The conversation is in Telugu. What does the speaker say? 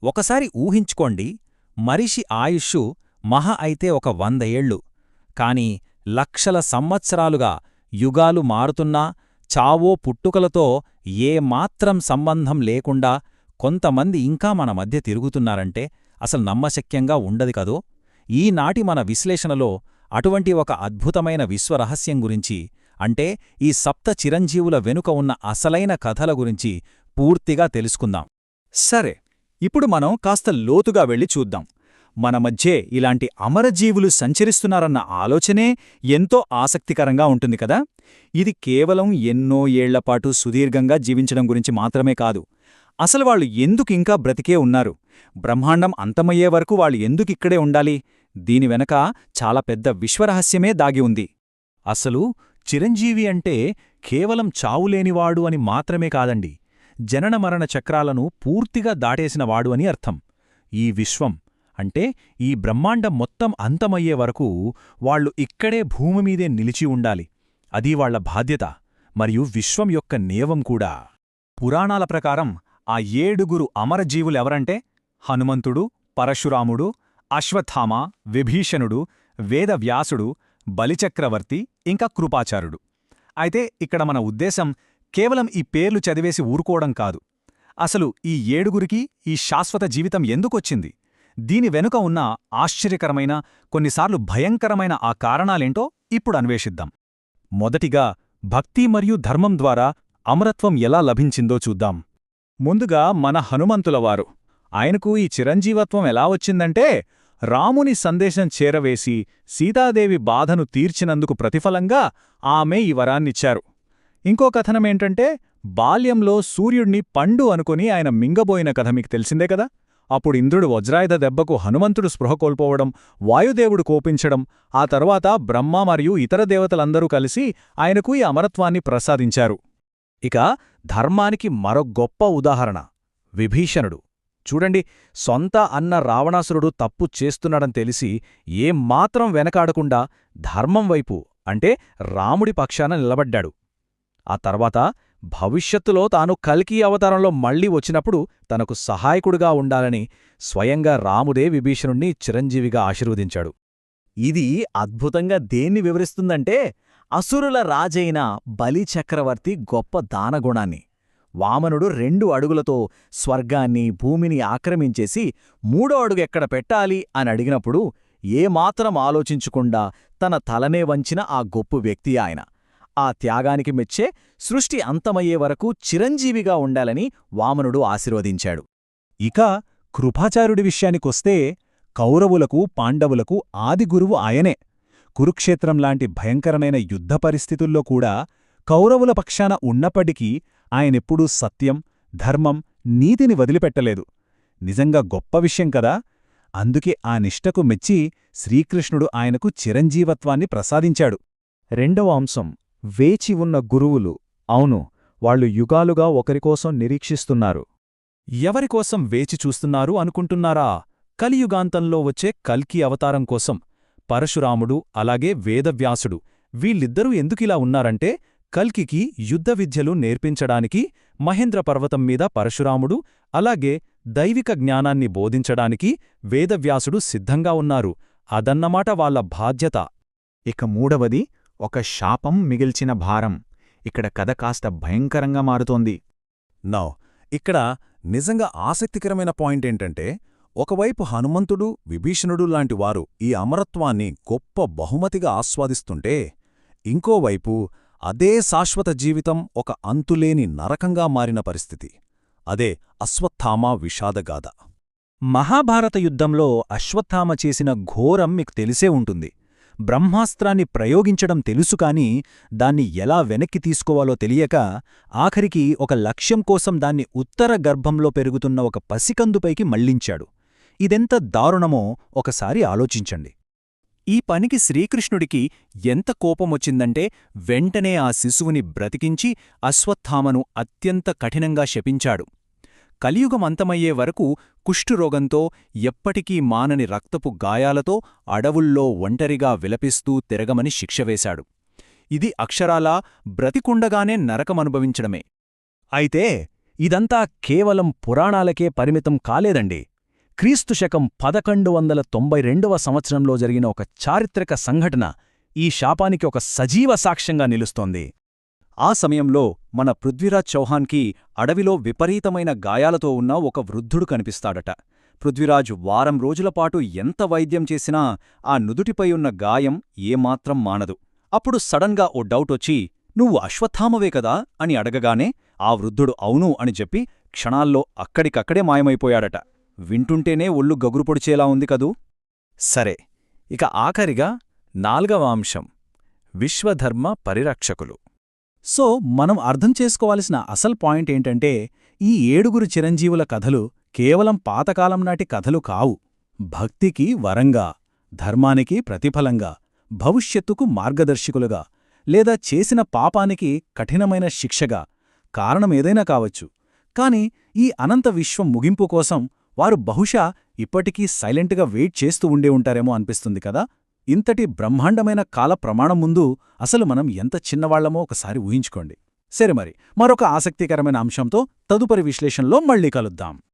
ఒకసారి ఊహించుకోండి, మనిషి ఆయుష్షు మహా అయితే ఒక 100 ఏళ్ళు. కాని లక్షల సంవత్సరాలుగా యుగాలు మారుతున్నా చావో పుట్టుకలతో ఏమాత్రం సంబంధం లేకుండా కొంతమంది ఇంకా మన మధ్య తిరుగుతున్నారంటే అసలు నమ్మశక్యంగా ఉండదు కదో. ఈనాటి మన విశ్లేషణలో అటువంటి ఒక అద్భుతమైన విశ్వరహస్యం గురించి, అంటే ఈ సప్త చిరంజీవుల వెనుక ఉన్న అసలైన కథల గురించి పూర్తిగా తెలుసుకుందాం. సరే, ఇప్పుడు మనం కాస్త లోతుగా వెళ్ళి చూద్దాం. మన మధ్యే ఇలాంటి అమరజీవులు సంచరిస్తున్నారన్న ఆలోచనే ఎంతో ఆసక్తికరంగా ఉంటుంది కదా. ఇది కేవలం ఎన్నో ఏళ్లపాటు సుదీర్ఘంగా జీవించడం గురించి మాత్రమే కాదు. అసలు వాళ్ళు ఎందుకింకా బ్రతికే ఉన్నారు, బ్రహ్మాండం అంతమయ్యే వరకు వాళ్ళు ఎందుకిక్కడే ఉండాలి, దీని వెనక చాలా పెద్ద విశ్వరహస్యమే దాగి ఉంది. అసలు చిరంజీవి అంటే కేవలం చావులేనివాడు అని మాత్రమే కాదండి, జననమరణ చక్రాలను పూర్తిగా దాటేసినవాడు అని అర్థం. ఈ విశ్వం అంటే ఈ బ్రహ్మాండం మొత్తం అంతమయ్యే వరకు వాళ్లు ఇక్కడే భూమిమీదే నిలిచి ఉండాలి. అది వాళ్ల బాధ్యత మరియు విశ్వం యొక్క నియమం కూడా. పురాణాల ప్రకారం ఆ 7 అమరజీవులెవరంటే హనుమంతుడు, పరశురాముడు, అశ్వత్థామ, విభీషణుడు, వేదవ్యాసుడు, బలిచక్రవర్తి, ఇంకా కృపాచారుడు. అయితే ఇక్కడ మన ఉద్దేశం కేవలం ఈ పేర్లు చదివేసి ఊరుకోవడం కాదు. అసలు ఈ 7 ఈ శాశ్వత జీవితం ఎందుకొచ్చింది, దీని వెనుక ఉన్న ఆశ్చర్యకరమైన, కొన్నిసార్లు భయంకరమైన ఆ కారణాలేంటో ఇప్పుడు అన్వేషిద్దాం. మొదటిగా భక్తి మరియు ధర్మం ద్వారా అమరత్వం ఎలా లభించిందో చూద్దాం. ముందుగా మన హనుమంతులవారు. ఆయనకు ఈ చిరంజీవత్వం ఎలా వచ్చిందంటే, రాముని సందేశం చేరవేసి సీతాదేవి బాధను తీర్చినందుకు ప్రతిఫలంగా ఆమె ఈ వరాన్నిచ్చారు. ఇంకో కథనమేంటంటే, బాల్యంలో సూర్యుణ్ణి పండు అనుకుని ఆయన మింగబోయిన కథ మీకు తెలిసిందే కదా. అప్పుడు ఇంద్రుడు వజ్రాయుధ దెబ్బకు హనుమంతుడు స్పృహ కోల్పోవడం, వాయుదేవుడు కోపించడం, ఆ తర్వాత బ్రహ్మ మరియు ఇతర దేవతలందరూ కలిసి ఆయనకు ఈ అమరత్వాన్ని ప్రసాదించారు. ఇక ధర్మానికి మరో గొప్ప ఉదాహరణ విభీషణుడు. చూడండి, సొంత అన్న రావణాసురుడు తప్పు చేస్తున్నాడని తెలిసి ఏమాత్రం వెనకాడకుండా ధర్మం వైపు, అంటే రాముడి పక్షాన నిలబడ్డాడు. ఆ తర్వాత భవిష్యత్తులో తాను కల్కి అవతారంలో మళ్లీ వచ్చినప్పుడు తనకు సహాయకుడుగా ఉండాలని స్వయంగా రాముడే విభీషణుణ్ణి చిరంజీవిగా ఆశీర్వదించాడు. ఇది అద్భుతంగా దేన్ని వివరిస్తుందంటే, అసురుల రాజైన బలిచక్రవర్తి గొప్ప దానగుణాన్ని. వామనుడు 2 అడుగులతో స్వర్గాన్ని, భూమిని ఆక్రమించేసి 3వ అడుగు ఎక్కడ పెట్టాలి అని అడిగినప్పుడు ఏమాత్రం ఆలోచించకుండా తన తలనే వంచిన ఆ గొప్ప వ్యక్తి ఆయన. ఆ త్యాగానికి మెచ్చే సృష్టి అంతమయ్యే వరకు చిరంజీవిగా ఉండాలని వామనుడు ఆశీర్వదించాడు. ఇక కృపాచార్యుడి విషయానికొస్తే, కౌరవులకు, పాండవులకు ఆదిగురువు ఆయనే. కురుక్షేత్రంలాంటి భయంకరమైన యుద్ధ పరిస్థితుల్లో కూడా కౌరవుల పక్షాన ఉన్నప్పటికీ ఆయనెప్పుడూ సత్యం, ధర్మం, నీతిని వదిలిపెట్టలేదు. నిజంగా గొప్ప విషయం కదా. అందుకే ఆ నిష్టకు మెచ్చి శ్రీకృష్ణుడు ఆయనకు చిరంజీవత్వాన్ని ప్రసాదించాడు. రెండవ అంశం, వేచి ఉన్న గురువులు. అవును, వాళ్లు యుగాలుగా ఒకరికోసం నిరీక్షిస్తున్నారు. ఎవరికోసం వేచి చూస్తున్నారు అనుకుంటున్నారా? కలియుగాంతంలో వచ్చే కల్కి అవతారం కోసం. పరశురాముడు అలాగే వేదవ్యాసుడు వీళ్ళిద్దరూ ఎందుకిలా ఉన్నారంటే, కల్కికి యుద్ధ విద్యలు నేర్పించడానికి మహేంద్ర పర్వతం మీద పరశురాముడు, అలాగే దైవిక జ్ఞానాన్ని బోధించడానికి వేదవ్యాసుడు సిద్ధంగా ఉన్నారు. అదన్నమాట వాళ్ల బాధ్యత. ఇక మూడవది, ఒక శాపం మిగిల్చిన భారం. ఇక్కడ కథ కాస్త భయంకరంగా మారుతోంది. ఇక్కడ నిజంగా ఆసక్తికరమైన పాయింటేంటంటే, ఒకవైపు హనుమంతుడు, విభీషణుడు లాంటివారు ఈ అమరత్వాన్ని గొప్ప బహుమతిగా ఆస్వాదిస్తుంటే, ఇంకోవైపు అదే శాశ్వత జీవితం ఒక అంతులేని నరకంగా మారిన పరిస్థితి. అదే అశ్వత్థామ విషాదగాథ. మహాభారత యుద్ధంలో అశ్వత్థామ చేసిన ఘోరం మీకు తెలిసే ఉంటుంది. బ్రహ్మాస్త్రాన్ని ప్రయోగించడం తెలుసుకాని దాన్ని ఎలా వెనక్కి తీసుకోవాలో తెలియక ఆఖరికి ఒక లక్ష్యం కోసం దాన్ని ఉత్తర గర్భంలో పెరుగుతున్న ఒక పసికందుపైకి మళ్లించాడు. ఇదెంత దారుణమో ఒకసారి ఆలోచించండి. ఈ పనికి శ్రీకృష్ణుడికి ఎంత కోపమొచ్చిందంటే వెంటనే ఆ శిశువుని బ్రతికించి అశ్వత్థామను అత్యంత కఠినంగా శపించాడు. కలియుగమంతమయ్యే వరకు కుష్ఠురోగంతో, ఎప్పటికీ మానని రక్తపు గాయాలతో అడవుల్లో ఒంటరిగా విలపిస్తూ తిరగమని శిక్షవేశాడు. ఇది అక్షరాలా బ్రతికుండగానే నరకమనుభవించడమే. అయితే ఇదంతా కేవలం పురాణాలకే పరిమితం కాలేదండి. క్రీస్తు శకం 1192వ సంవత్సరంలో జరిగిన ఒక చారిత్రక సంఘటన ఈ శాపానికి ఒక సజీవ సాక్ష్యంగా నిలుస్తోంది. ఆ సమయంలో మన పృథ్వీరాజ్ చౌహాన్కి అడవిలో విపరీతమైన గాయాలతో ఉన్న ఒక వృద్ధుడు కనిపిస్తాడట. పృథ్వీరాజ్ వారం రోజులపాటు ఎంత వైద్యం చేసినా ఆ నుదుటిపై ఉన్న గాయం ఏమాత్రం మానదు. అప్పుడు సడన్గా ఓ డౌటొచ్చి, "నువ్వు అశ్వత్థామవే కదా?" అని అడగగానే ఆ వృద్ధుడు అవును అని చెప్పి క్షణాల్లో అక్కడికక్కడే మాయమైపోయాడట. వింటుంటేనే ఒళ్ళు గగురుపొడిచేలా ఉంది కదూ. సరే, ఇక ఆఖరిగా 4వ అంశం విశ్వధర్మ పరిరక్షకులు. సో మనం అర్థం చేసుకోవాల్సిన అసలు పాయింట్ ఏంటంటే, ఈ 7 చిరంజీవుల కథలు కేవలం పాతకాలం నాటి కథలు కావు. భక్తికి వరంగా, ధర్మానికి ప్రతిఫలంగా, భవిష్యత్తుకు మార్గదర్శకులుగా, లేదా చేసిన పాపానికి కఠినమైన శిక్షగా, కారణమేదైనా కావచ్చు. కాని ఈ అనంత విశ్వం ముగింపు కోసం వారు బహుశా ఇప్పటికీ సైలెంట్గా వెయిట్ చేస్తూ ఉండే ఉంటారేమో అనిపిస్తుంది కదా. ఇంతటి బ్రహ్మాండమైన కాల ప్రమాణం ముందు అసలు మనం ఎంత చిన్నవాళ్లమో ఒకసారి ఊహించుకోండి. సరే మరి, మరొక ఆసక్తికరమైన అంశంతో తదుపరి విశ్లేషణలో మళ్ళీ కలుద్దాం.